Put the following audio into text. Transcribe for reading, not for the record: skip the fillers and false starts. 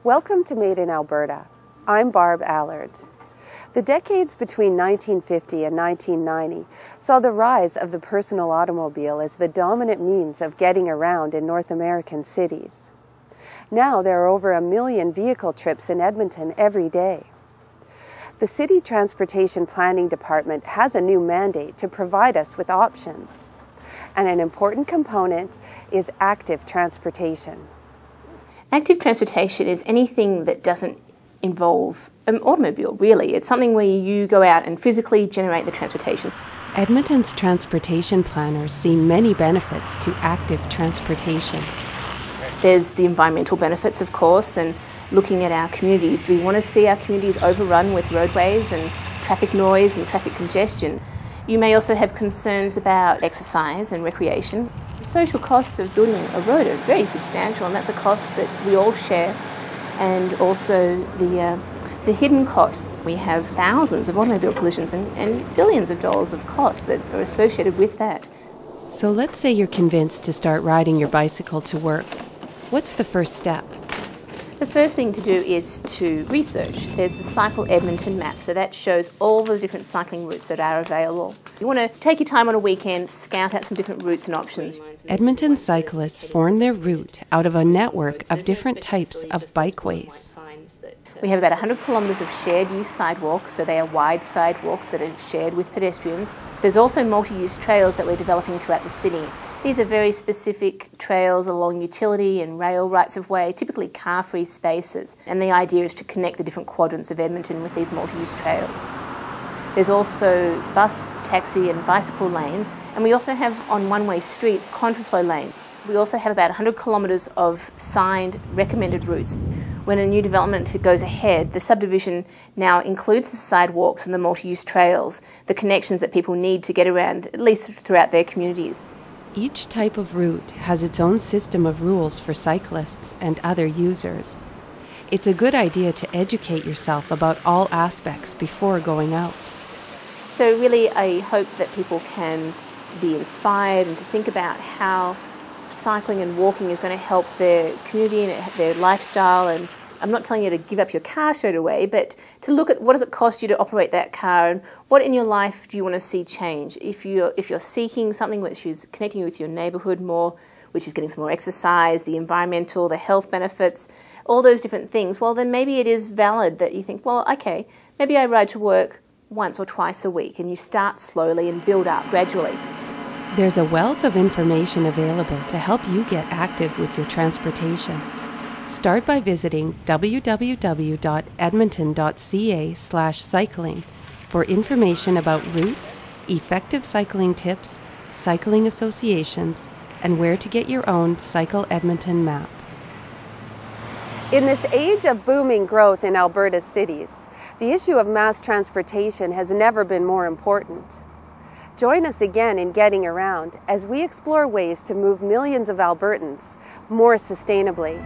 Welcome to Made-in-Alberta. I'm Barb Allard. The decades between 1950 and 1990 saw the rise of the personal automobile as the dominant means of getting around in North American cities. Now there are over 1 million vehicle trips in Edmonton every day. The City Transportation Planning Department has a new mandate to provide us with options, and an important component is active transportation. Active transportation is anything that doesn't involve an automobile, really. It's something where you go out and physically generate the transportation. Edmonton's transportation planners see many benefits to active transportation. There's the environmental benefits, of course, and looking at our communities. Do we want to see our communities overrun with roadways and traffic noise and traffic congestion? You may also have concerns about exercise and recreation. The social costs of building a road are very substantial, and that's a cost that we all share. And also the hidden costs. We have thousands of automobile collisions and billions of dollars of costs that are associated with that. So let's say you're convinced to start riding your bicycle to work. What's the first step? The first thing to do is to research. There's the Cycle Edmonton map, so that shows all the different cycling routes that are available. You want to take your time on a weekend, scout out some different routes and options. Edmonton cyclists form their route out of a network of different types of bikeways. We have about 100 kilometres of shared use sidewalks, so they are wide sidewalks that are shared with pedestrians. There's also multi-use trails that we're developing throughout the city. These are very specific trails along utility and rail rights of way, typically car-free spaces. And the idea is to connect the different quadrants of Edmonton with these multi-use trails. There's also bus, taxi and bicycle lanes. And we also have on one-way streets, contraflow lane. We also have about 100 kilometres of signed recommended routes. When a new development goes ahead, the subdivision now includes the sidewalks and the multi-use trails, the connections that people need to get around, at least throughout their communities. Each type of route has its own system of rules for cyclists and other users. It's a good idea to educate yourself about all aspects before going out. So really, I hope that people can be inspired and to think about how cycling and walking is going to help their community and their lifestyle. And I'm not telling you to give up your car straight away, but to look at what does it cost you to operate that car and what in your life do you want to see change. If you're seeking something which is connecting you with your neighbourhood more, which is getting some more exercise, the environmental, the health benefits, all those different things, well then maybe it is valid that you think, well okay, maybe I ride to work once or twice a week, and you start slowly and build up gradually. There's a wealth of information available to help you get active with your transportation. Start by visiting www.edmonton.ca/cycling for information about routes, effective cycling tips, cycling associations, and where to get your own Cycle Edmonton map. In this age of booming growth in Alberta's cities, the issue of mass transportation has never been more important. Join us again in Getting Around as we explore ways to move millions of Albertans more sustainably.